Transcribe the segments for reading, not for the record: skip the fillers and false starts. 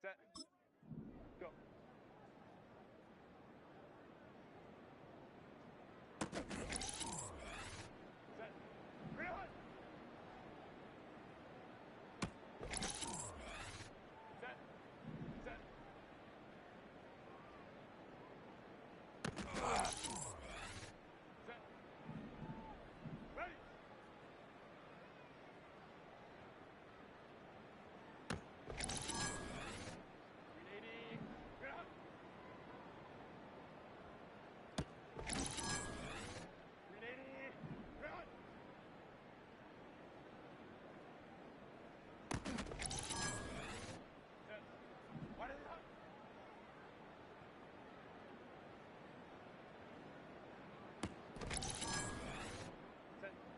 Set. Go. Set. Real hot. Set. Set. Set.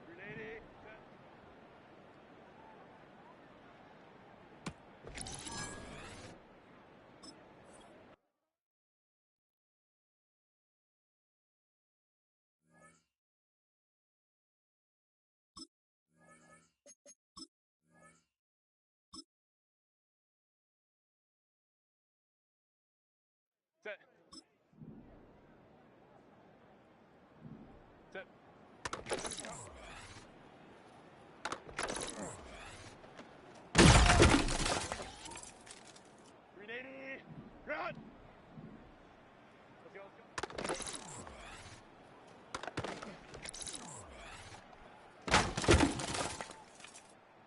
Ready. Set. Set. $380. Run. Let's go.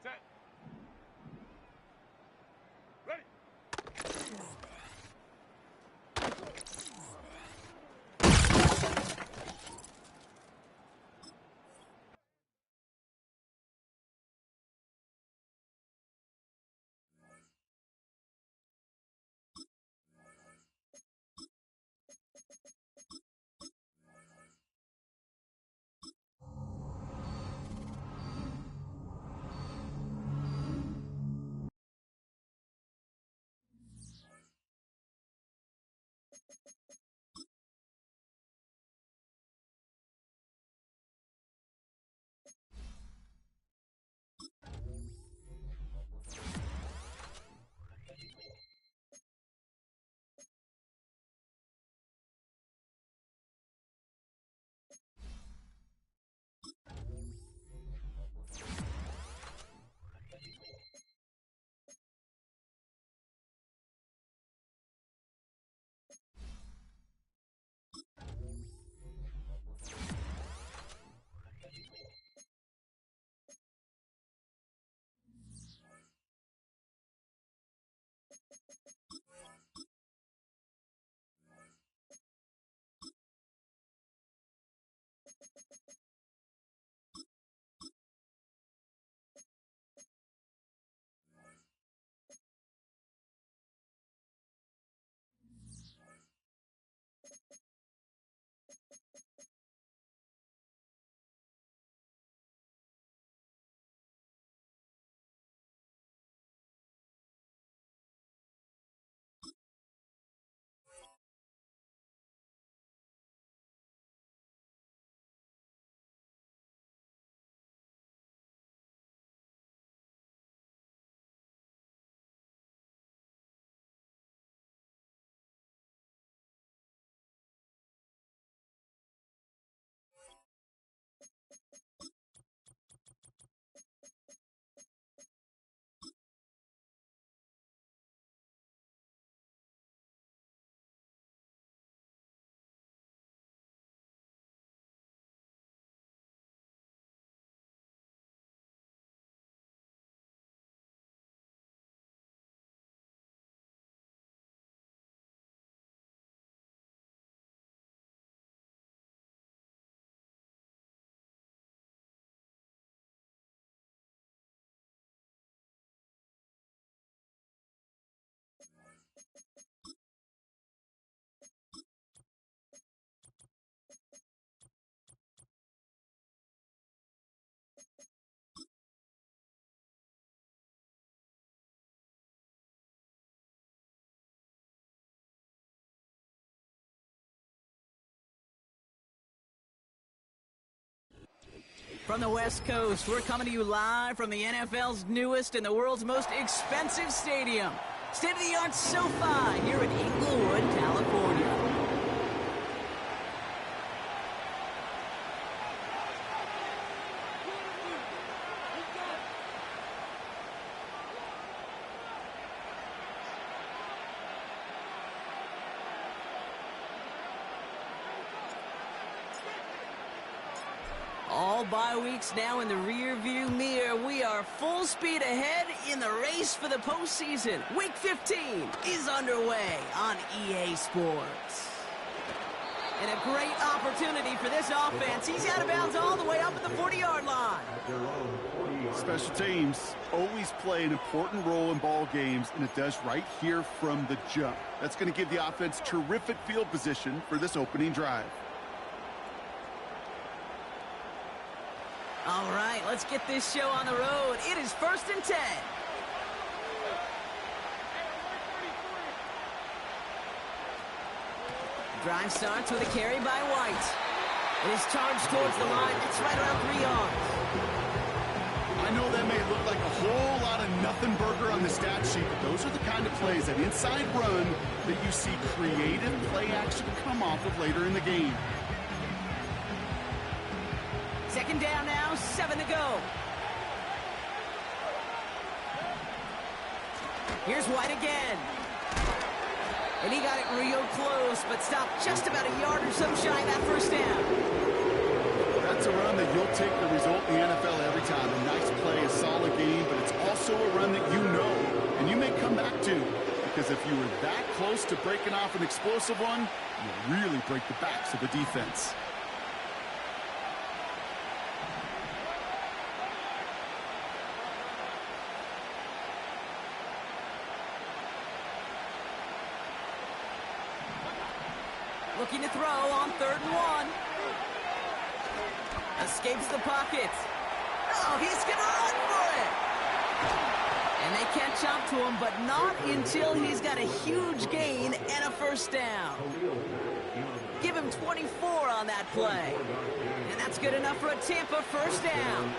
Set. Ready. From the West Coast, we're coming to you live from the NFL's newest and the world's most expensive stadium. State-of-the-art SoFi here in Inglewood, California. All bye weeks now in the rear-view mirror. We are full speed ahead in the race for the postseason. Week 15 is underway on EA Sports. And a great opportunity for this offense. He's out of bounds all the way up at the 40-yard line. Special teams always play an important role in ball games, and it does right here from the jump. That's going to give the offense terrific field position for this opening drive. All right, let's get this show on the road. It is 1st and 10. Drive starts with a carry by White. It is charged towards the line. It's right around 3 yards. I know that may look like a whole lot of nothing burger on the stat sheet, but those are the kind of plays, that inside run, that you see creative play action come off of later in the game. 2nd down now, 7 to go. Here's White again. And he got it real close, but stopped just about a yard or so shy of that 1st down. That's a run that you'll take the result in the NFL every time. A nice play, a solid game, but it's also a run that you know, and you may come back to. Because if you were that close to breaking off an explosive one, you really break the backs of the defense. Looking to throw on 3rd and 1. Escapes the pocket. Oh, he's going to run for it. And they catch up to him, but not until he's got a huge gain and a 1st down. Give him 24 on that play. And that's good enough for a Tampa 1st down.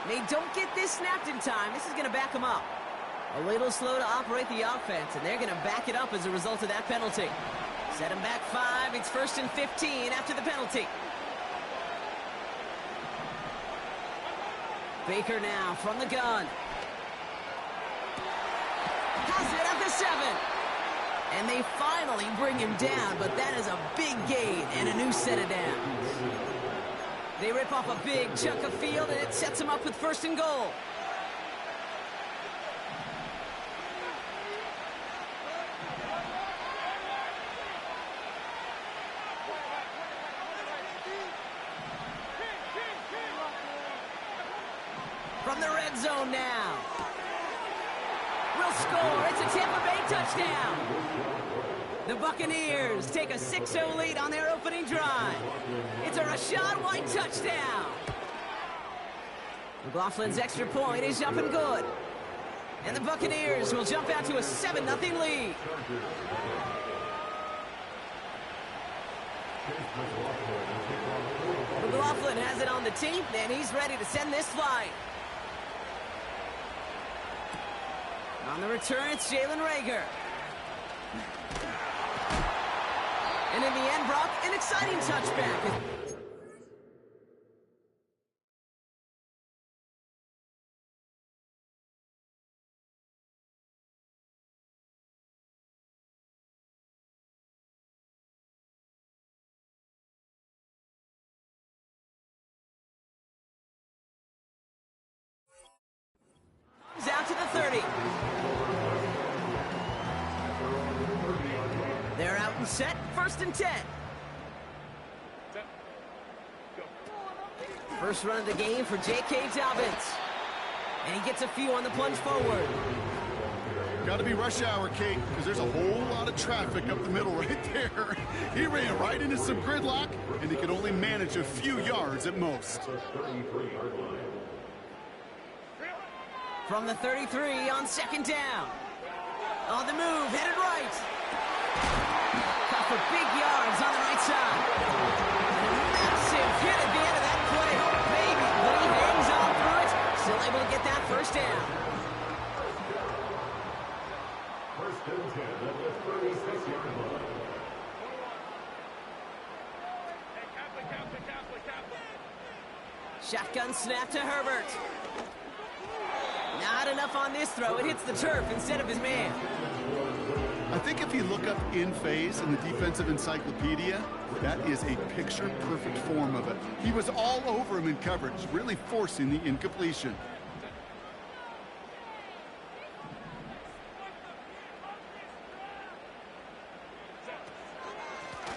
They don't get this snapped in time. This is going to back them up. A little slow to operate the offense, and they're going to back it up as a result of that penalty. Set them back 5. It's 1st and 15 after the penalty. Baker now from the gun. Has it at the 7. And they finally bring him down, but that is a big gain and a new set of downs. They rip off a big chunk of field, and it sets them up with 1st and goal. From the red zone now. Will score. It's a Tampa Bay touchdown. The Buccaneers take a 6-0 lead on their opening drive. It's a Rachaad White touchdown. McLaughlin's extra point is up and good. And the Buccaneers will jump out to a 7-0 lead. McLaughlin has it on the tape, and he's ready to send this flight. On the return, it's Jalen Reagor. And in the end, Brock, an exciting touchback. Comes out to the 30. They're out and set, 1st and 10. Set. Go. First run of the game for J.K. Dobbins. And he gets a few on the plunge forward. Got to be rush hour, Kate, because there's a whole lot of traffic up the middle right there. He ran right into some gridlock, and he could only manage a few yards at most. From the 33 on second down. On the move, headed right. Caught for big yards on the right side. Massive hit at the end of that play. Oh, baby, but he hangs on through it. Still able to get that first down. First and 10 at the 36-yard line. Shotgun snap to Herbert. Not enough on this throw. It hits the turf instead of his man. I think if you look up in phase in the defensive encyclopedia, that is a picture-perfect form of it. He was all over him in coverage, really forcing the incompletion.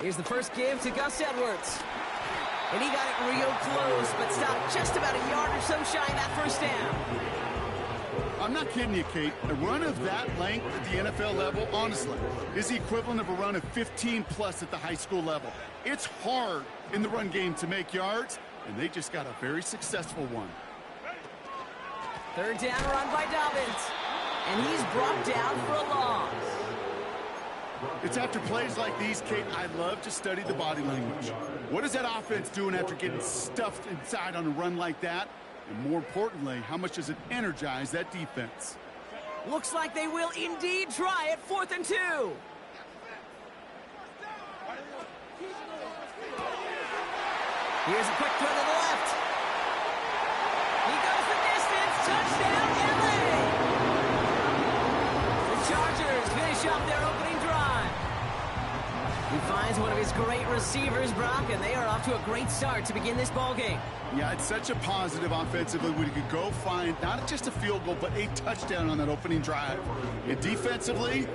Here's the first give to Gus Edwards. And he got it real close, but stopped just about a yard or so shy of that first down. I'm not kidding you, Kate. A run of that length at the NFL level, honestly, is the equivalent of a run of 15-plus at the high school level. It's hard in the run game to make yards, and they just got a very successful one. Third down run by Dobbins. And he's brought down for a loss. It's after plays like these, Kate, I love to study the body language. What is that offense doing after getting stuffed inside on a run like that? And more importantly, how much does it energize that defense? Looks like they will indeed try it. 4th and 2. Here's a quick throw to the left. He goes the distance. Touchdown, LA! The Chargers finish off their opening drive. He finds one of his great receivers, Brock, and they are off to a great start to begin this ball game. Yeah, it's such a positive offensively when you could go find not just a field goal, but a touchdown on that opening drive. And defensively,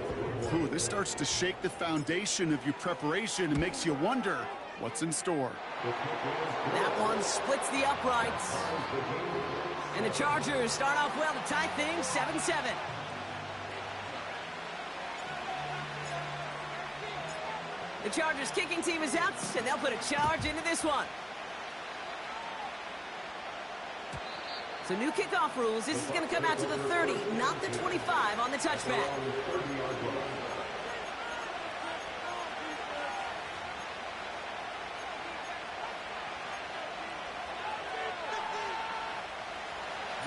ooh, this starts to shake the foundation of your preparation and makes you wonder what's in store. That one splits the uprights. And the Chargers start off well to tie things 7-7. The Chargers kicking team is out, and they'll put a charge into this one. So new kickoff rules. This is going to come out to the 30, not the 25 on the touchback.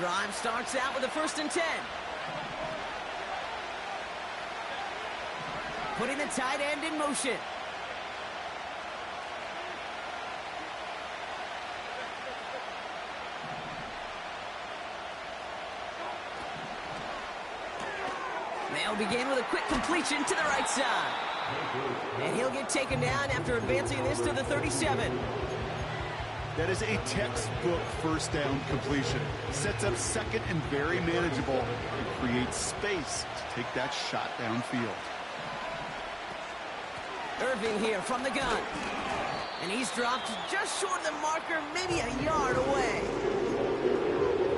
Drive starts out with a 1st and 10. Putting the tight end in motion. They'll begin with a quick completion to the right side. And he'll get taken down after advancing this to the 37. That is a textbook first down completion. Sets up second and very manageable and creates space to take that shot downfield. Irving here from the gun. And he's dropped just short of the marker, maybe a yard away.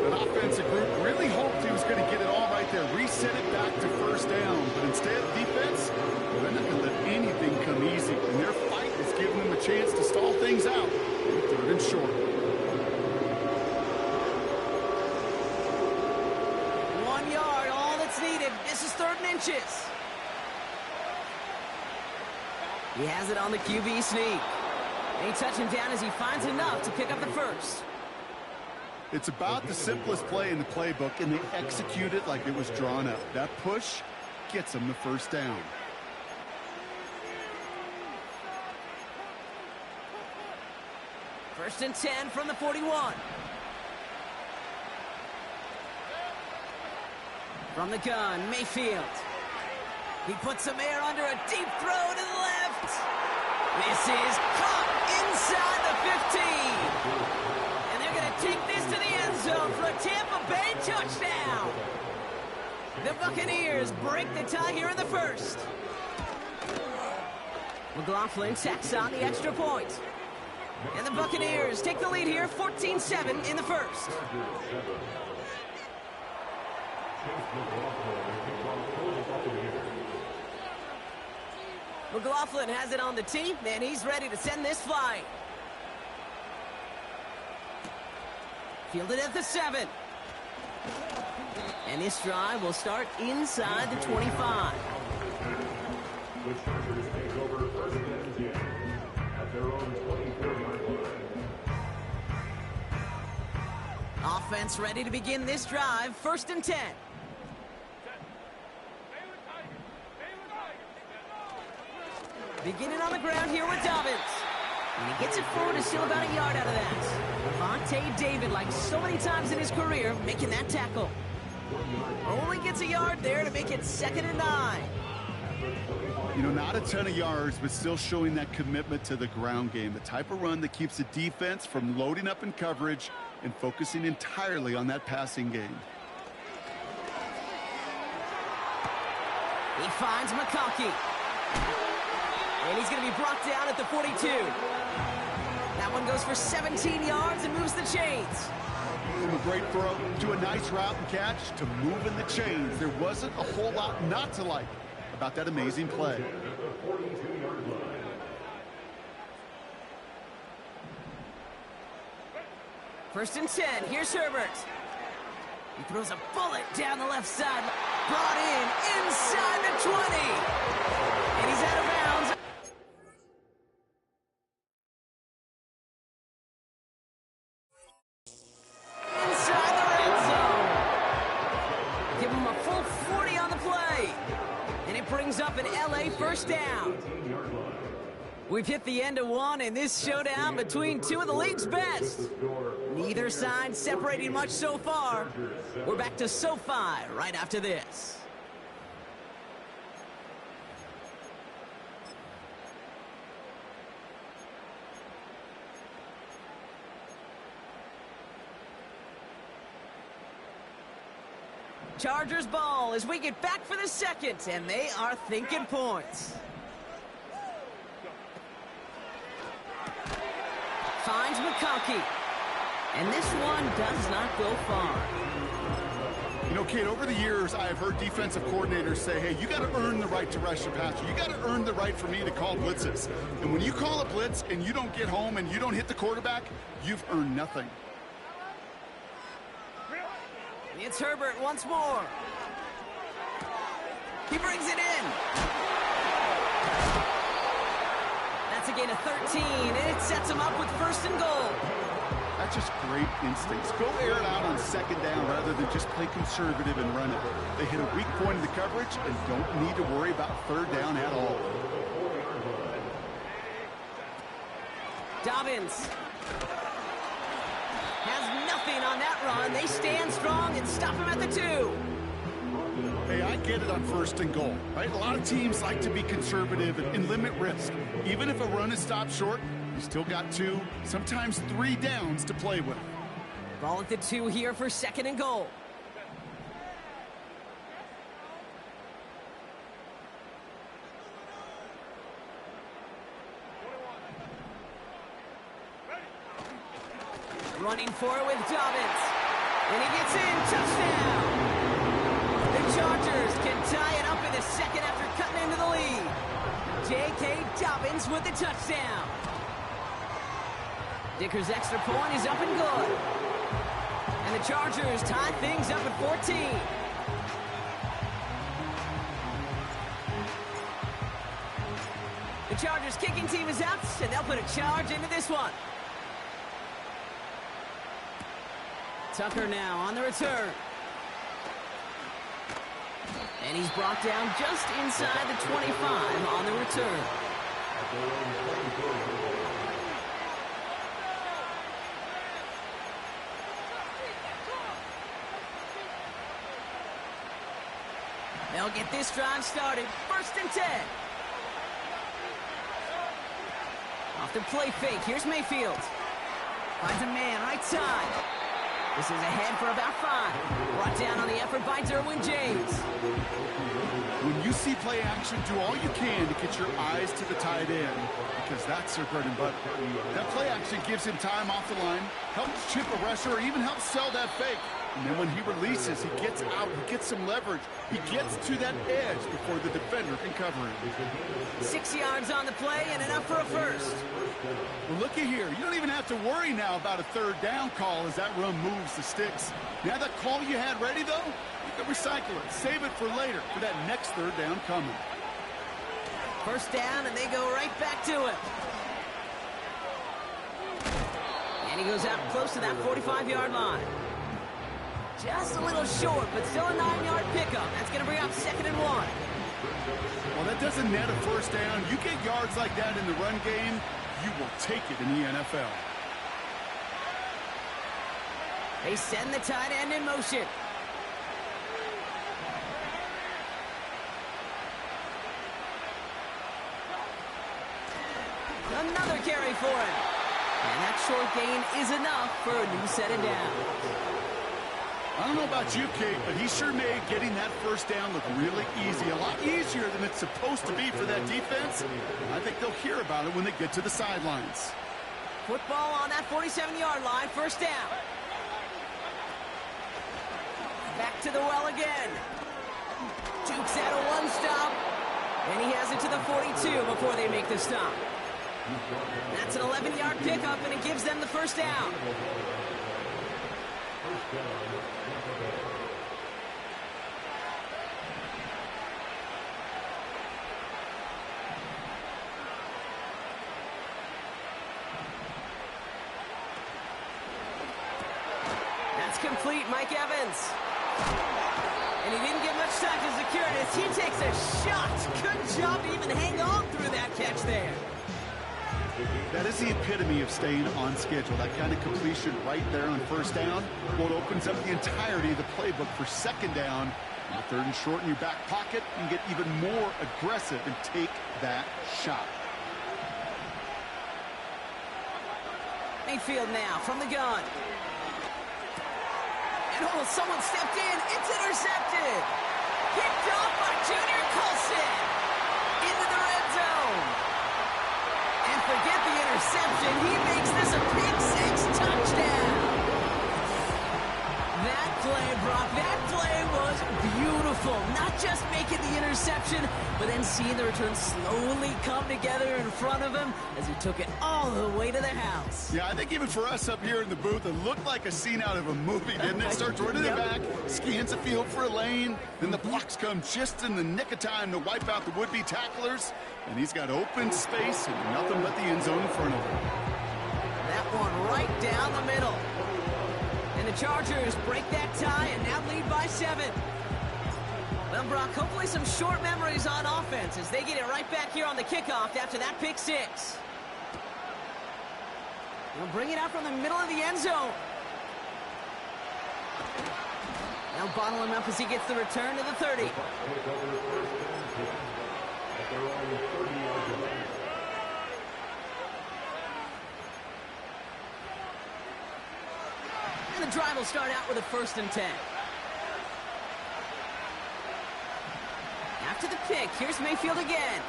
An offensive group really hoped he was going to get it all right there, reset it back to first down. But instead, defense, well, they're not going to let anything come easy. And their fight is giving them a chance to stall things out. 3rd and short. 1 yard, all that's needed. This is 3rd and inches. He has it on the QB sneak. And he touches him down as he finds enough to pick up the first. It's about the simplest play in the playbook, and they execute it like it was drawn up. That push gets them the first down. First and 10 from the 41. From the gun, Mayfield. He puts some air under a deep throw to the left. This is caught inside the 15. And they're going to take this to the end zone for a Tampa Bay touchdown. The Buccaneers break the tie here in the first. McLaughlin tacks on the extra point. And the Buccaneers take the lead here, 14-7 in the first. McLaughlin has it on the tee, and he's ready to send this flight. Fielded at the 7. And this drive will start inside the 25. The Chargers take over first and 10 at their own 24-yard line. Offense ready to begin this drive. First and 10. Beginning on the ground here with Dobbins. And he gets it forward to steal about a yard out of that. Vontae David, like so many times in his career, making that tackle. Only gets a yard there to make it 2nd and 9. You know, not a ton of yards, but still showing that commitment to the ground game. The type of run that keeps the defense from loading up in coverage and focusing entirely on that passing game. He finds McConkey. And he's going to be brought down at the 42. That one goes for 17 yards and moves the chains. From a great throw to a nice route and catch to moving the chains. There wasn't a whole lot not to like about that amazing play. First and 10. Here's Herbert. He throws a bullet down the left side. Brought in inside the 20. And he's out of bounds. Inside the red zone. Give him a full 40 on the play. And it brings up an LA first down. We've hit the end of one in this showdown between two of the league's best. Neither side separating much so far. We're back to SoFi right after this. Chargers ball as we get back for the second, and they are thinking points. Finds McConkey. And this one does not go far. You know, Kate, over the years, I have heard defensive coordinators say, hey, you got to earn the right to rush the passer. You got to earn the right for me to call blitzes. And when you call a blitz and you don't get home and you don't hit the quarterback, you've earned nothing. It's Herbert once more. He brings it in. That's a gain of 13, and it sets him up with first and goal. That's just great instincts. Go air it out on second down rather than just play conservative and run it. They hit a weak point in the coverage and don't need to worry about third down at all. Dobbins has nothing on that run. They stand strong and stop him at the 2. Hey, I get it on first and goal, right? A lot of teams like to be conservative and limit risk. Even if a run is stopped short, you still got 2, sometimes 3 downs to play with. Ball at the 2 here for second and goal. Running for it with Dobbins. And he gets in. Touchdown. The Chargers can tie it up in the second after cutting into the lead. J.K. Dobbins with the touchdown. Dicker's extra point is up and good. And the Chargers tie things up at 14. The Chargers kicking team is out, and they'll put a charge into this one. Tucker now on the return. And he's brought down just inside the 25 on the return. They'll get this drive started. First and 10. Off the play fake. Here's Mayfield. Finds a man right side. This is ahead for about 5. Brought down on the effort by Derwin James. When you see play action, do all you can to get your eyes to the tight end, because that's their bread and butter. That play action gives him time off the line, helps chip a rusher, or even helps sell that fake. And then when he releases, he gets out, he gets some leverage. He gets to that edge before the defender can cover him. 6 yards on the play and enough for a first. Well, looky here. You don't even have to worry now about a third down call as that run moves the sticks. Now that call you had ready, though, you can recycle it. Save it for later for that next third down coming. First down, and they go right back to it. And he goes out close to that 45-yard line. Just a little short, but still a 9-yard pickup. That's going to bring up 2nd and 1. Well, that doesn't net a first down. You get yards like that in the run game, you will take it in the NFL. They send the tight end in motion. Another carry for him. And that short gain is enough for a new set of downs. I don't know about you, Kate, but he sure made getting that first down look really easy. A lot easier than it's supposed to be for that defense. I think they'll hear about it when they get to the sidelines. Football on that 47-yard line, first down. Back to the well again. Jukes out a one-stop, and he has it to the 42 before they make the stop. That's an 11-yard pickup, and it gives them the first down. That's complete, Mike Evans. And he didn't get much time to secure it as he takes a shot. Good job to even hang on through that catch there. That is the epitome of staying on schedule. That kind of completion right there on first down. Well, it opens up the entirety of the playbook for second down. On third and short in your back pocket, you can get even more aggressive and take that shot. Mayfield now from the gun. And oh, someone stepped in. It's intercepted. Picked off by Junior Colson. Into the red zone. And forget the interception. He makes this a pick-6 touchdown. That play, Brock, that play was beautiful. Not just making the interception, but then seeing the return slowly come together in front of him as he took it all the way to the house. Yeah, I think even for us up here in the booth, it looked like a scene out of a movie, didn't it? Starts running it back, scans the field for a lane, then the blocks come just in the nick of time to wipe out the would-be tacklers, and he's got open space and nothing but the end zone in front of him. That one right down the middle. And the Chargers break that tie and now lead by 7. Well, Brock, hopefully some short memories on offense as they get it right back here on the kickoff after that pick-6. They'll bring it out from the middle of the end zone. Now bottle him up as he gets the return to the 30. And the drive will start out with a 1st and 10. After the pick, here's Mayfield again.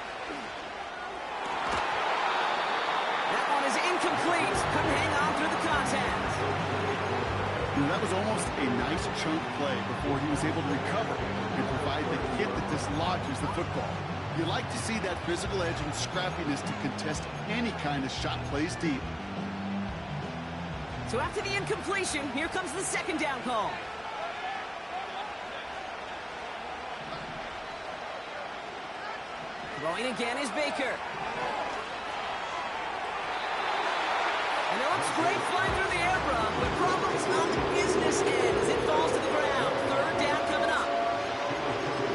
That one is incomplete. Couldn't hang on through the contact. That was almost a nice chunk play before he was able to recover and provide the hit that dislodges the football. You like to see that physical edge and scrappiness to contest any kind of shot plays deep. So after the incompletion, here comes the 2nd down call. Throwing again is Baker. And it looks great flying through the air, Brock, but problems on the business end as it falls to the ground. 3rd down coming up.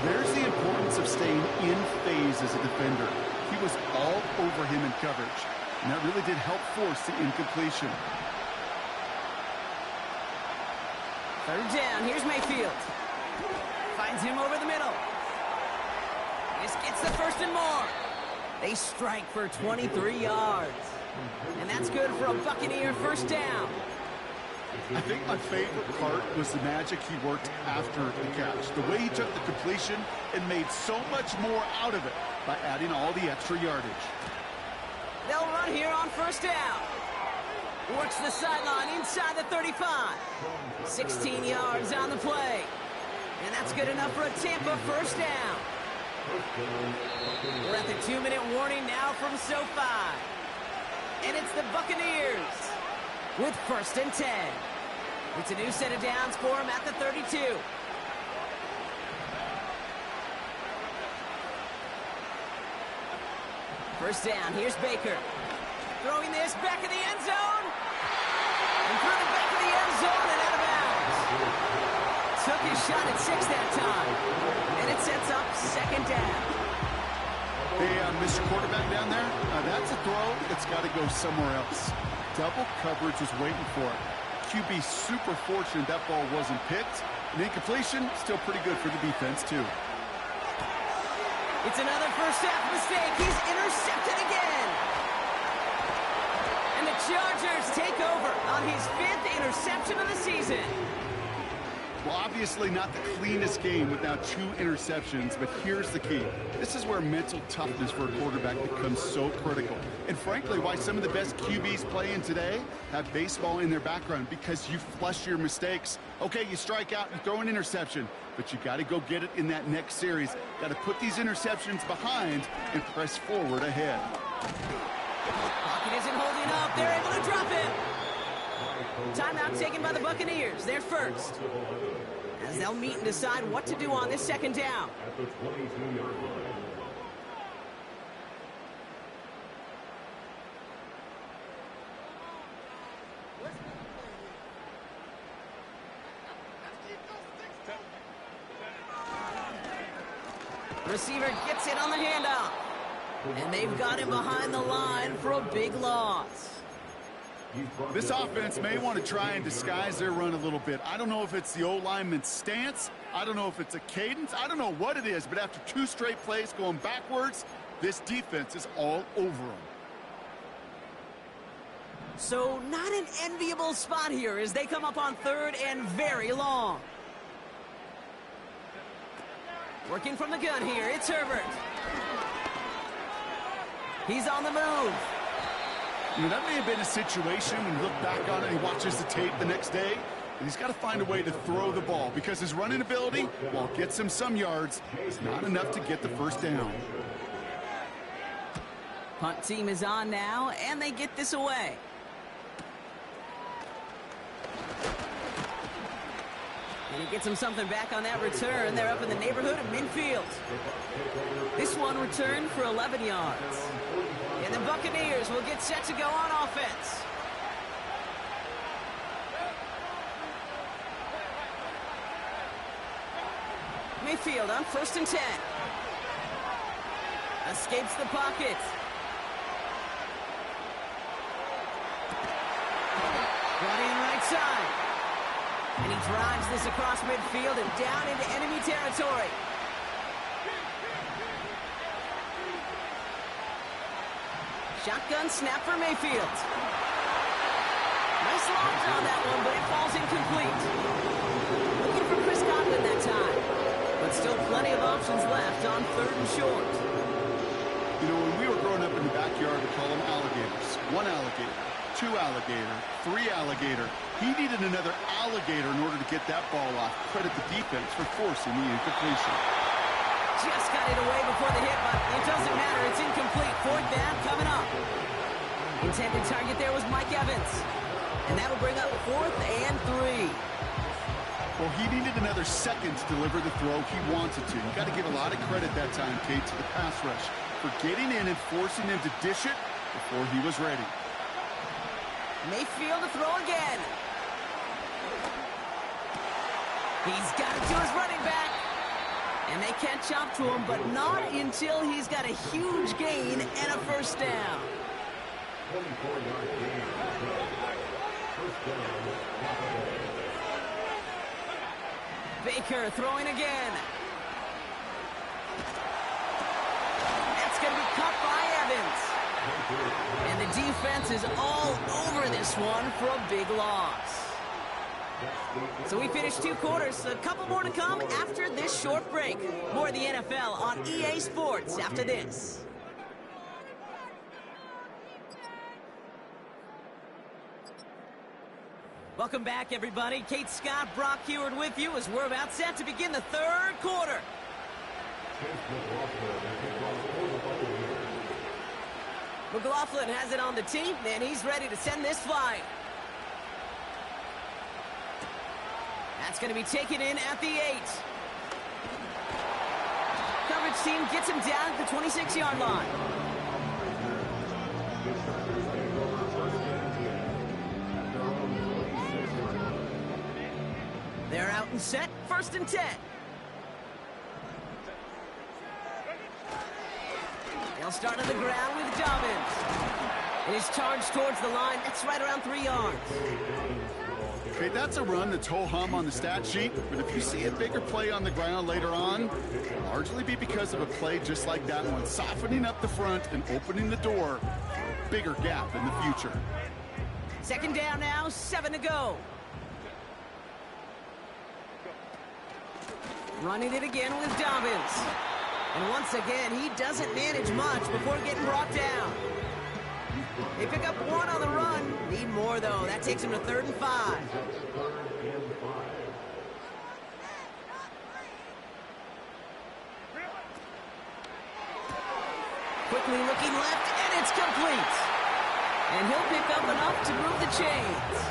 There's the importance of staying in phase as a defender. He was all over him in coverage, and that really did help force the incompletion. 3rd down, here's Mayfield. Finds him over the middle. This gets the 1st and more. They strike for 23 yards. And that's good for a Buccaneer 1st down. I think my favorite part was the magic he worked after the catch. The way he took the completion and made so much more out of it by adding all the extra yardage. They'll run here on 1st down. Works the sideline inside the 35. 16 yards on the play. And that's good enough for a Tampa first down. We're at the 2-minute warning now from SoFi. And it's the Buccaneers with 1st and 10. It's a new set of downs for him at the 32. First down, here's Baker. Throwing this back in the end zone. And through the back of the end zone and out of bounds. Took his shot at 6 that time. And it sets up 2nd down. Hey, Mr. Quarterback down there, that's a throw. It's got to go somewhere else. Double coverage was waiting for it. QB super fortunate that ball wasn't picked. And incompletion, still pretty good for the defense, too. It's another first half mistake. He's intercepted again. And the Chargers take over on his 5th interception of the season. Well, obviously not the cleanest game with now 2 interceptions, but here's the key. This is where mental toughness for a quarterback becomes so critical. And frankly, why some of the best QBs playing today have baseball in their background, because you flush your mistakes. Okay, you strike out, you throw an interception, but you got to go get it in that next series. Got to put these interceptions behind and press forward ahead. Pocket isn't holding up. They're able to drop it. Timeout taken by the Buccaneers. They're first. As they'll meet and decide what to do on this 2nd down. At the 22-yard line. Receiver gets it on the handoff. And they've got him behind the line for a big loss. This offense may want to try and disguise their run a little bit. I don't know if it's the O-lineman's stance. I don't know if it's a cadence. I don't know what it is, but after 2 straight plays going backwards, this defense is all over them. So not an enviable spot here as they come up on 3rd and very long. Working from the gun here, it's Herbert. He's on the move. You know, that may have been a situation when you look back on it and he watches the tape the next day, and he's got to find a way to throw the ball because his running ability, while it gets him some yards, is not enough to get the first down. Punt team is on now, and they get this away. And he gets him something back on that return. They're up in the neighborhood of midfield. This one returned for 11 yards. And the Buccaneers will get set to go on offense. Mayfield on 1st and 10. Escapes the pocket. Brought in right side. And he drives this across midfield and down into enemy territory. Shotgun snap for Mayfield. Nice launch on that one, but it falls incomplete. Looking for Chris Godwin that time. But still plenty of options left on 3rd and short. You know, when we were growing up in the backyard, we call them alligators. 1 alligator, 2 alligator, 3 alligator. He needed another alligator in order to get that ball off. Credit the defense for forcing the incompletion. Just got it away before the hit, but it doesn't matter. It's incomplete. 4th down coming up. Intended target there was Mike Evans. And that'll bring up 4th and 3. Well, he needed another second to deliver the throw he wanted to. You got to give a lot of credit that time, Kate, to the pass rush for getting in and forcing him to dish it before he was ready. Mayfield to throw again. He's got it to his running back. And they catch up to him, but not until he's got a huge gain and a first down. 24-yard gain. First down. Baker throwing again. That's going to be cut by Evans. And the defense is all over this one for a big loss. So we finished 2 quarters. A couple more to come after this short break. More of the NFL on EA Sports after this. Welcome back, everybody. Kate Scott, Brock Heward with you as we're about set to begin the third quarter. McLaughlin has it on the team, and he's ready to send this flying. That's going to be taken in at the 8. Coverage team gets him down at the 26-yard line. They're out and set, 1st and 10. They'll start on the ground with Dobbins. And he's charged towards the line. That's right around 3 yards. Okay, that's a run that's ho-hum on the stat sheet, but if you see a bigger play on the ground later on, it'll largely be because of a play just like that one, softening up the front and opening the door, bigger gap in the future. 2nd down now, 7 to go. Running it again with Dobbins. And once again, he doesn't manage much before getting brought down. They pick up 1 on the run. Need more, though. That takes him to 3rd and 5. Quickly looking left, and it's complete. And he'll pick up enough to move the chains.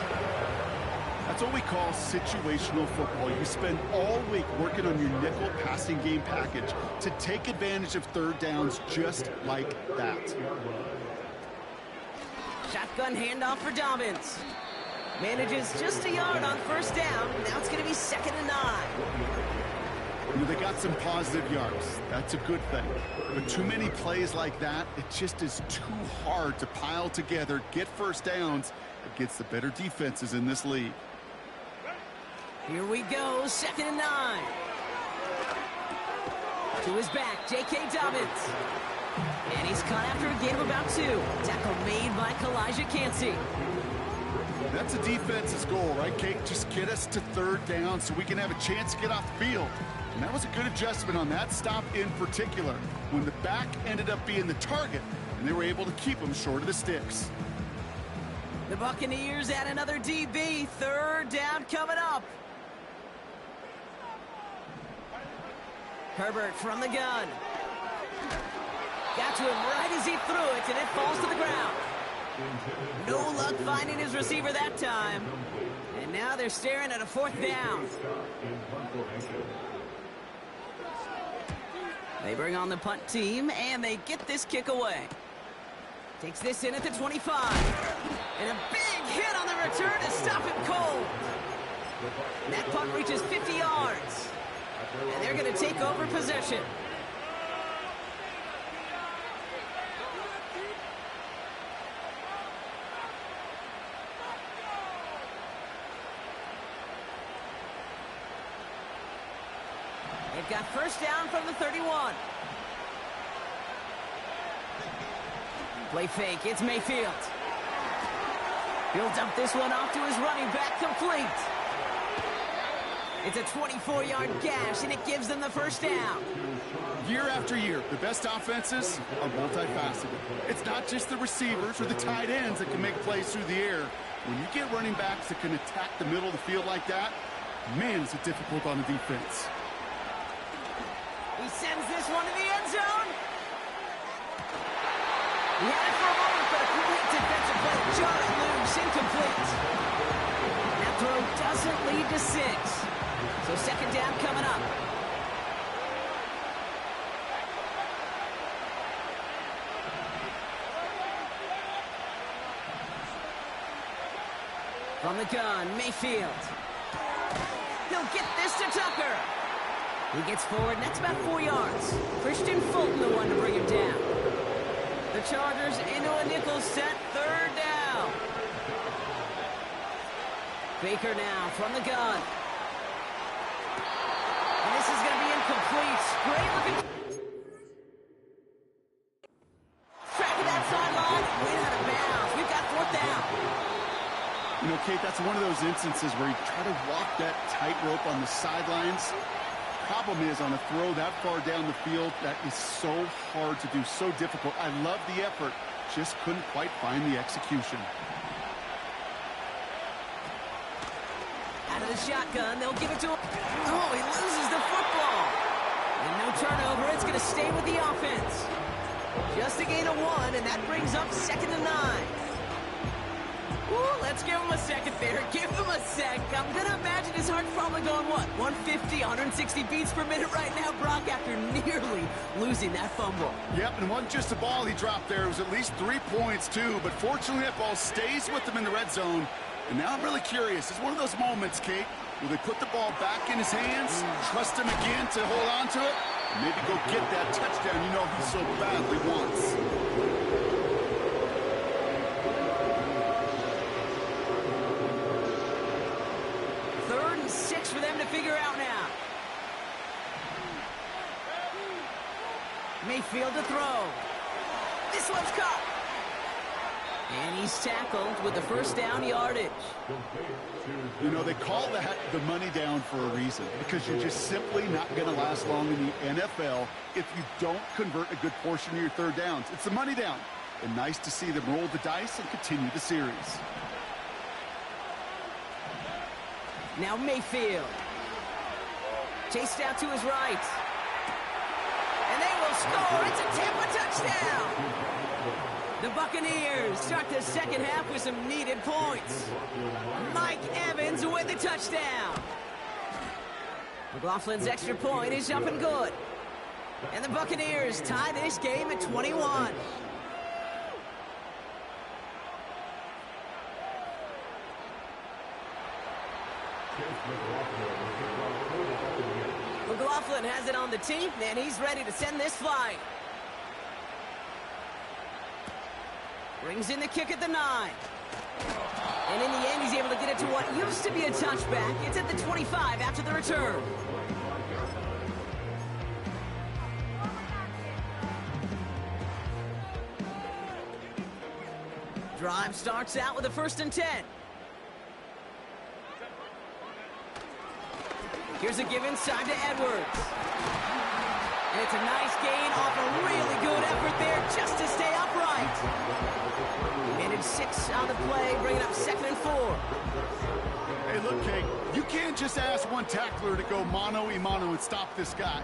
That's what we call situational football. You spend all week working on your nickel passing game package to take advantage of 3rd downs just like that. Shotgun handoff for Dobbins. Manages just a yard on 1st down. Now it's going to be 2nd and 9. You know, they got some positive yards. That's a good thing. But too many plays like that, it just is too hard to pile together, get 1st downs against the better defenses in this league. Here we go, 2nd and 9. To his back, J.K. Dobbins. And he's caught after a gain of about 2. Tackle made by Kalijah Cansey. That's a defense's goal, right, Kate? Just get us to 3rd down so we can have a chance to get off the field. And that was a good adjustment on that stop in particular, when the back ended up being the target, and they were able to keep him short of the sticks. The Buccaneers add another DB. 3rd down coming up. Herbert from the gun. Got to him right as he threw it, and it falls to the ground. No luck finding his receiver that time. And now they're staring at a 4th down. They bring on the punt team, and they get this kick away. Takes this in at the 25. And a big hit on the return to stop him cold. And that punt reaches 50 yards. And they're going to take over possession. They've got 1st down from the 31. Play fake, it's Mayfield. He'll dump this one off to his running back, complete. It's a 24-yard gash, and it gives them the 1st down. Year after year, the best offenses are multifaceted. It's not just the receivers or the tight ends that can make plays through the air. When you get running backs that can attack the middle of the field like that, man, is it difficult on the defense. He sends this one to the end zone. He had it for a moment, but a complete defensive play. Jarred loose, incomplete. That throw doesn't lead to 6. So 2nd down coming up. From the gun, Mayfield. He'll get this to Tucker. He gets forward, and that's about 4 yards. Christian Fulton, the one to bring him down. The Chargers into a nickel set, 3rd down. Baker now from the gun. And this is going to be incomplete. Great looking. Track of that sideline, way out of bounds. We've got 4th down. You know, Kate, that's one of those instances where you try to walk that tightrope on the sidelines. Problem is, on a throw that far down the field, that is so hard to do, so difficult. I love the effort, just couldn't quite find the execution. Out of the shotgun, they'll give it to him. Oh, he loses the football. And no turnover, it's going to stay with the offense. Just a gain of 1, and that brings up 2nd and 9. Ooh, let's give him a second there. Give him a sec. I'm going to imagine his heart's probably going, what, 150, 160 beats per minute right now, Brock, after nearly losing that fumble. Yep, and it wasn't just a ball he dropped there. It was at least 3 points, too. But fortunately, that ball stays with him in the red zone. And now I'm really curious. It's one of those moments, Kate, will they put the ball back in his hands, trust him again to hold on to it, and maybe go get that touchdown you know he so badly wants. Third and 6 for them to figure out now. Mayfield to throw. This one's caught. And he's tackled with the first down yardage. You know, they call that the money down for a reason, because you're just simply not going to last long in the NFL if you don't convert a good portion of your third downs. It's the money down. And nice to see them roll the dice and continue the series. Now Mayfield. Chased out to his right. And they will score. It's a Tampa touchdown. The Buccaneers start the second half with some needed points. Mike Evans with the touchdown. McLaughlin's extra point is up and good. And the Buccaneers tie this game at 21. McLaughlin has it on the tee, and he's ready to send this flight. Brings in the kick at the 9. And in the end, he's able to get it to what used to be a touchback. It's at the 25 after the return. Drive starts out with a 1st and 10. Here's a give inside to Edwards. And it's a nice gain off a really good effort there just to stay upright. He managed 6 on the play, bringing up 2nd and 4. Hey, look, Kate, you can't just ask one tackler to go mano-a-mano and stop this guy.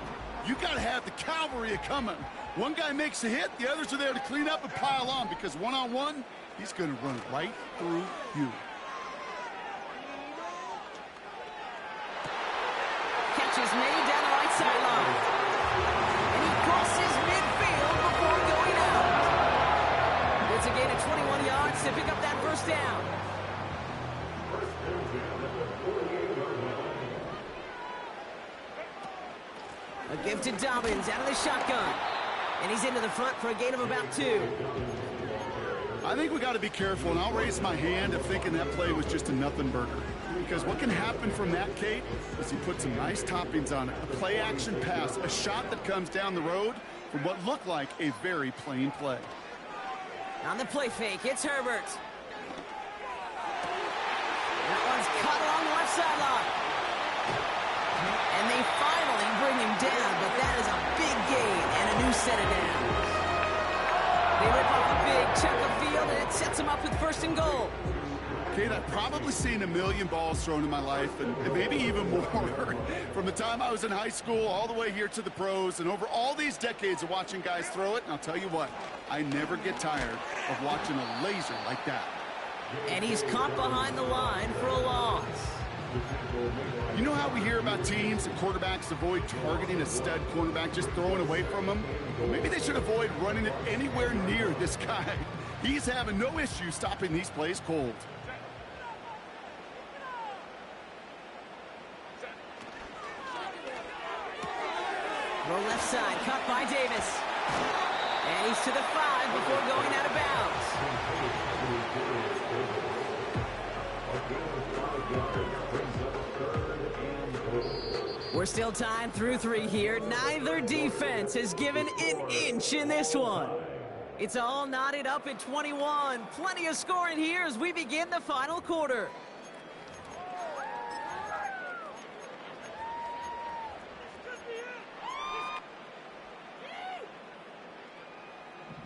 You got to have the cavalry coming. One guy makes a hit, the others are there to clean up and pile on, because one-on-one, he's going to run right through you. Catch is made down the right sideline. And he crosses midfield before going out. It's a gain of 21 yards to pick up that 1st down. A give to Dobbins out of the shotgun. And he's into the front for a gain of about 2. I think we got to be careful, and I'll raise my hand if thinking that play was just a nothing burger. Because what can happen from that, Kate, is he put some nice toppings on it. A play-action pass, a shot that comes down the road from what looked like a very plain play. On the play fake, it's Herbert. That one's cut along the left sideline. And they finally bring him down, but that is a big gain and a new set of downs. They rip off a big chunk of field, and it sets them up with 1st and goal. Kate, I've probably seen a million balls thrown in my life, and maybe even more. From the time I was in high school all the way here to the pros, and over all these decades of watching guys throw it, and I'll tell you what, I never get tired of watching a laser like that. And he's caught behind the line for a loss. You know how we hear about teams and quarterbacks avoid targeting a stud cornerback, just throwing away from him? Well, maybe they should avoid running it anywhere near this guy. He's having no issue stopping these plays cold. Roll left side, cut by Davis. And he's to the 5 before going out of bounds. We're still tied through 3 here. Neither defense has given an inch in this one. It's all knotted up at 21. Plenty of scoring here as we begin the final quarter.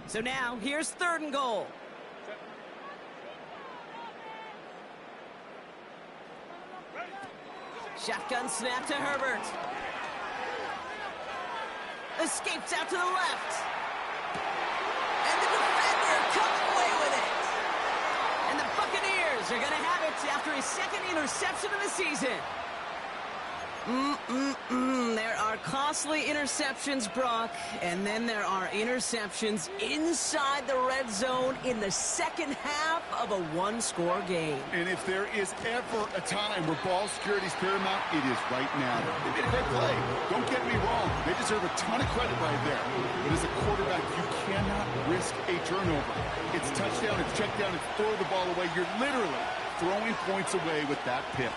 So now, here's 3rd and goal. Shotgun snap to Herbert. Escapes out to the left. And the defender comes away with it. And the Buccaneers are going to have it after his second interception of the season. There are costly interceptions, Brock, and then there are interceptions inside the red zone in the second half of a one-score game. And if there is ever a time where ball security is paramount, it is right now. They made a great play. Don't get me wrong. They deserve a ton of credit right there. But as a quarterback, you cannot risk a turnover. It's touchdown, it's check down, it's throw the ball away. You're literally throwing points away with that pick.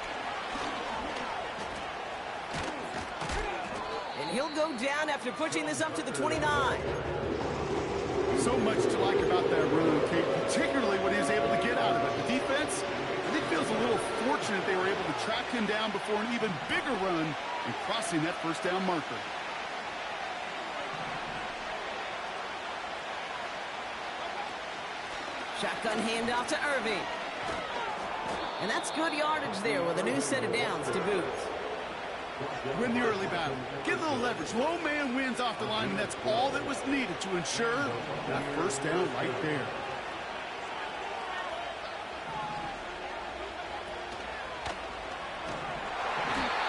He'll go down after pushing this up to the 29. So much to like about that run, Kate, particularly what he was able to get out of it. The defense, I think, feels a little fortunate they were able to track him down before an even bigger run and crossing that first down marker. Shotgun handoff to Irving. And that's good yardage there with a new set of downs to boot. Win the early battle. Get a little leverage. Low man wins off the line, and that's all that was needed to ensure that first down right there.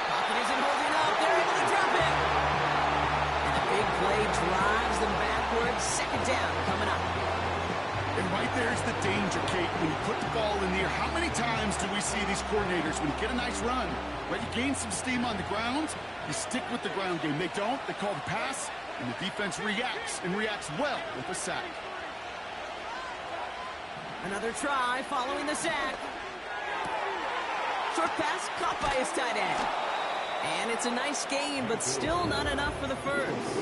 Pocket isn't holding up. They're able to drop it. And a big play drives them backwards. Second down coming up. And right there's the danger, Kate. When you put the ball in the air, how many times do we see these coordinators, when you get a nice run, right, you gain some steam on the ground, you stick with the ground game. They don't, they call the pass, and the defense reacts, and reacts well with a sack. Another try following the sack. Short pass caught by his tight end. And it's a nice gain, but still not enough for the first.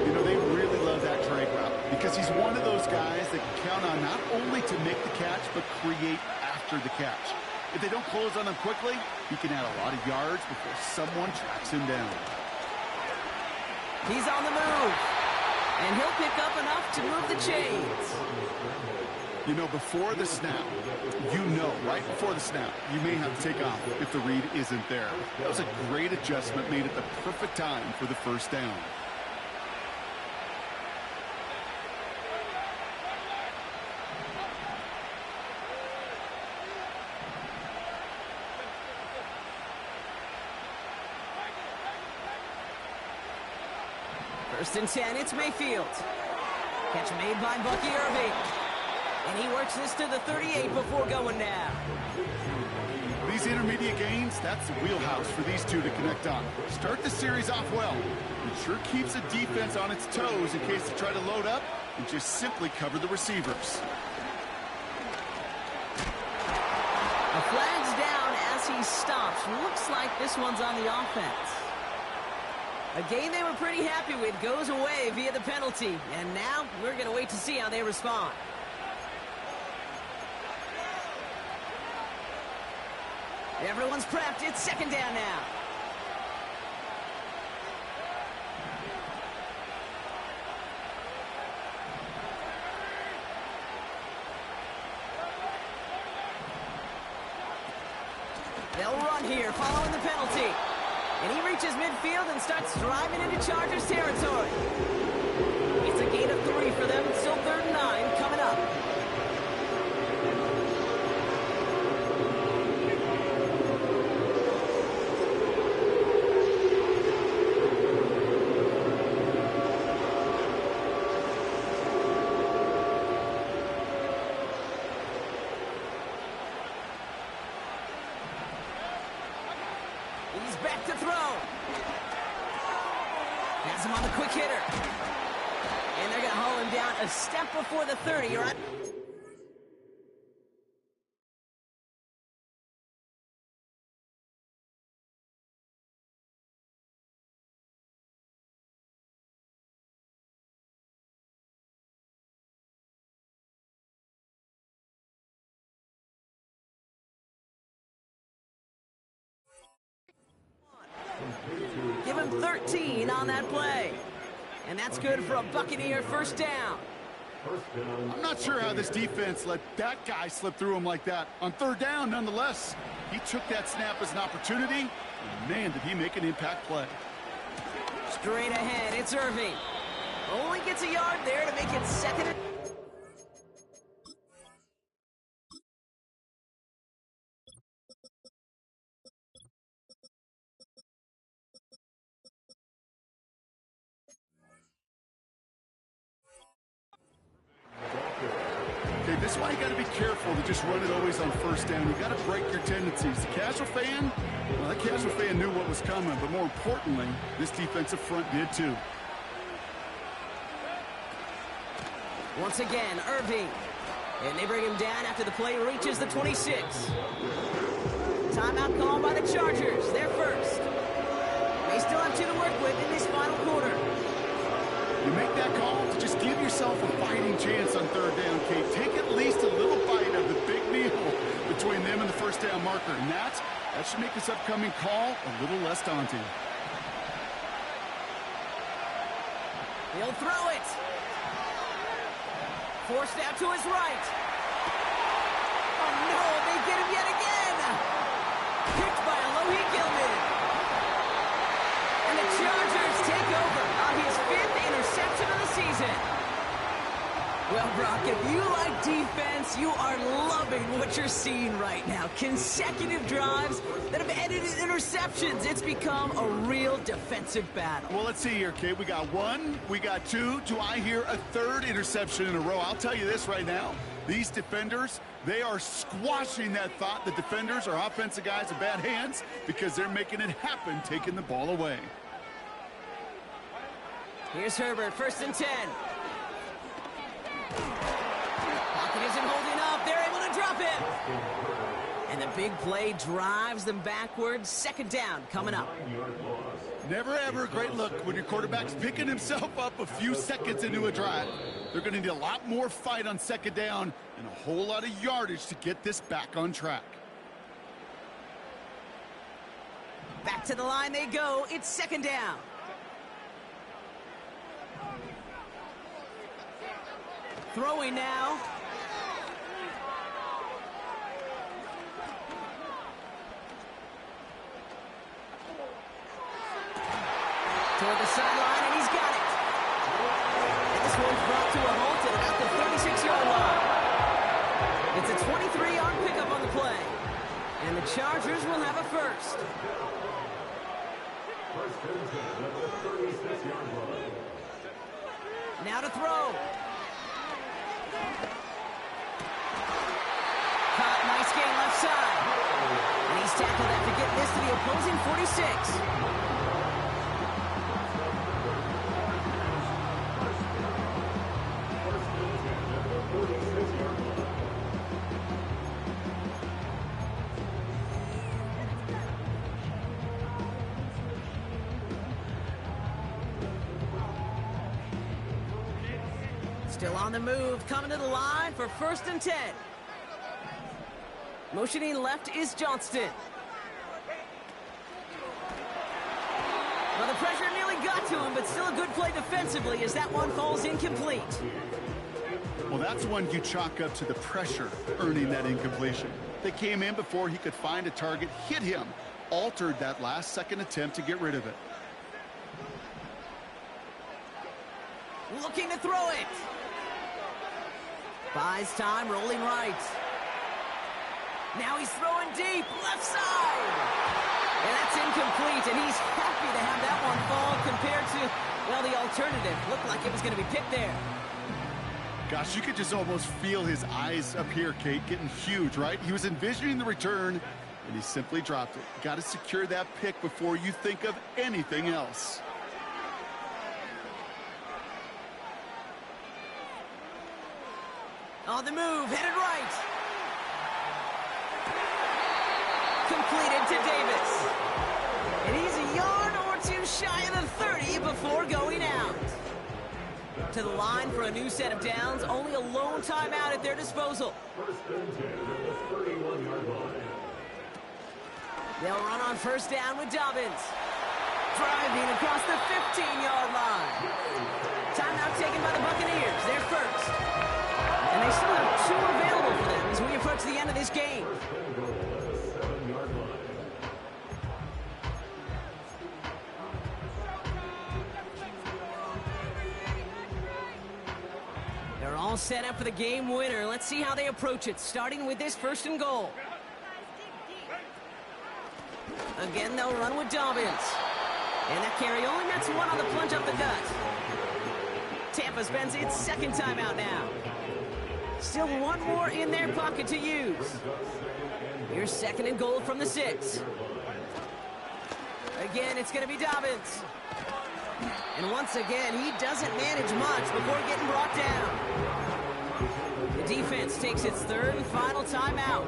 You know, they really love that drag route because he's one of those guys that can count on not only to make the catch, but create after the catch. If they don't close on him quickly, he can add a lot of yards before someone tracks him down. He's on the move. And he'll pick up enough to move the chains. You know, before the snap, right before the snap, you may have to take off if the read isn't there. That was a great adjustment made at the perfect time for the first down. First and 10, it's Mayfield. Catch made by Bucky Irving. And he works this to the 38 before going down. These intermediate gains, that's the wheelhouse for these two to connect on. Start the series off well. It sure keeps the defense on its toes in case they try to load up and just simply cover the receivers. A flag's down as he stops. Looks like this one's on the offense. A game they were pretty happy with goes away via the penalty. And now we're going to wait to see how they respond. Everyone's prepped. It's second down now. They'll run here following the penalty. And he reaches midfield and starts driving into Chargers territory. It's a gain of 3 for them. Still 3rd and 9 coming up. He's back to throw. Has him on the quick hitter. And they're going to haul him down a step before the 30. You're right. Give him 13 on that play. And that's good for a Buccaneer first down. I'm not sure how this defense let that guy slip through him like that. On third down, nonetheless, he took that snap as an opportunity, and man, did he make an impact play. Straight ahead, it's Irving. Only gets a yard there to make it second. Okay, this is why you got to be careful to just run it always on first down. You got to break your tendencies. The casual fan, well, that casual fan knew what was coming, but more importantly, this defensive front did too. Once again, Irving. And they bring him down after the play reaches the 26. Timeout called by the Chargers. They're first. They still have 2 to work with in this final quarter. You make that call to just give yourself a fighting chance on third down, Kate. Take at least a little bite of the big meal between them and the first down marker. And that should make this upcoming call a little less daunting. He'll throw it. Forced out to his right. Oh, no, they get him yet again. Picked by Alohi Gilman. And the Chargers take over on his 5th interception of the season. Well, Brock, if you like defense, you are loving what you're seeing right now. Consecutive drives that have ended in interceptions. It's become a real defensive battle. Well, let's see here, Kate. We got 1, we got 2. Do I hear a 3rd interception in a row? I'll tell you this right now. These defenders, they are squashing that thought that defenders are offensive guys in bad hands because they're making it happen, taking the ball away. Here's Herbert, 1st and 10. Pocket isn't holding up. They're able to drop him. And the big play drives them backwards. 2nd down coming up. Never ever a great look when your quarterback's picking himself up a few seconds into a drive. They're going to need a lot more fight on 2nd down and a whole lot of yardage to get this back on track. Back to the line they go. It's 2nd down. Throwing now. Toward the sideline, and he's got it. And this one's brought to a halt at about the 36-yard line. It's a 23-yard pickup on the play. And the Chargers will have a first. Now to throw. Caught, nice gain left side. And he's tackled after getting this to the opposing 46. Still on the move, coming to the line for 1st and 10. Motioning left is Johnston. Well, the pressure nearly got to him, but still a good play defensively as that one falls incomplete. Well, that's one you chalk up to the pressure earning that incompletion. They came in before he could find a target, hit him, altered that last-second attempt to get rid of it. Looking to throw it. Buys time, rolling right. Now he's throwing deep, left side. And that's incomplete, and he's happy to have that one fall compared to, well, the alternative. Looked like it was going to be picked there. Gosh, you could just almost feel his eyes up here, Kate, getting huge, right? He was envisioning the return, and he simply dropped it. Got to secure that pick before you think of anything else. On the move, headed right. Completed to Davis. And he's a yard or two shy of the 30 before going out. To the line for a new set of downs. Only a lone timeout at their disposal. They'll run on 1st down with Dobbins. Driving across the 15-yard line. Timeout taken by the Buccaneers. They're first. And they still have 2 available for them as we approach the end of this game. They're all set up for the game winner. Let's see how they approach it, starting with this 1st and goal. Again, they'll run with Dobbins. And that carry only nets 1 on the plunge up the gut. Tampa spends its 2nd timeout now. Still 1 more in their pocket to use. Here's 2nd and goal from the 6. Again, it's going to be Dobbins. And once again, he doesn't manage much before getting brought down. The defense takes its 3rd and final timeout.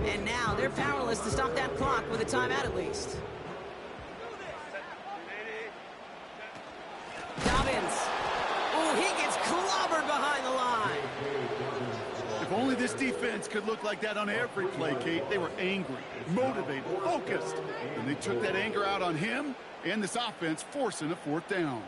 And now they're powerless to stop that clock with a timeout at least. Dobbins. Oh, he gets clobbered behind the line. If only this defense could look like that on every play, Kate. They were angry, motivated, focused. And they took that anger out on him and this offense, forcing a 4th down.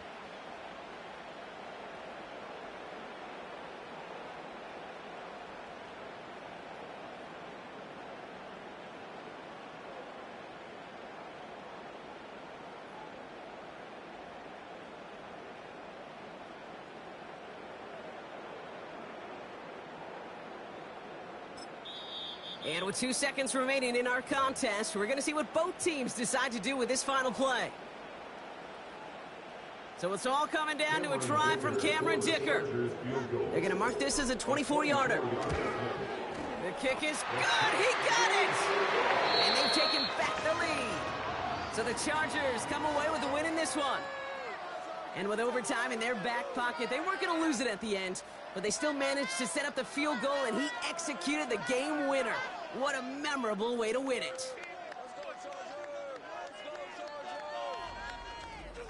And with 2 seconds remaining in our contest, we're going to see what both teams decide to do with this final play. So it's all coming down to a try from Cameron Dicker. They're going to mark this as a 24-yarder. The kick is good. He got it! And they've taken back the lead. So the Chargers come away with the win in this one. And with overtime in their back pocket, they weren't going to lose it at the end, but they still managed to set up the field goal, and he executed the game winner. What a memorable way to win it.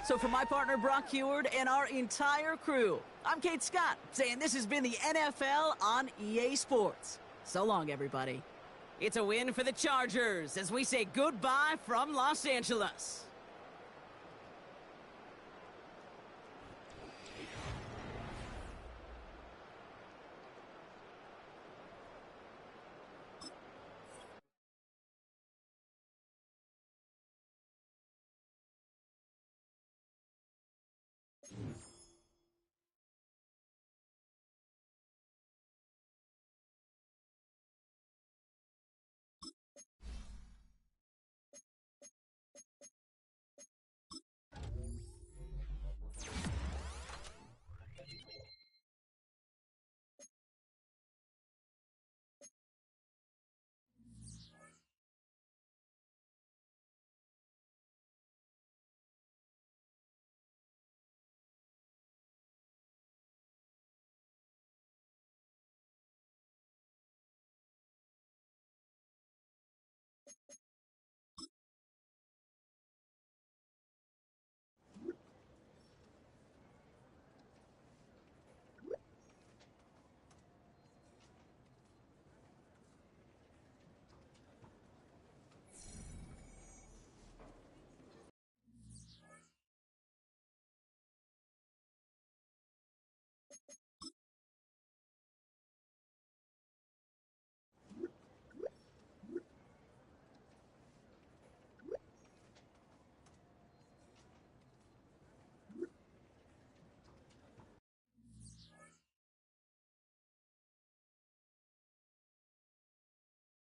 So for my partner, Brock Heward, and our entire crew, I'm Kate Scott, saying this has been the NFL on EA Sports. So long, everybody. It's a win for the Chargers as we say goodbye from Los Angeles.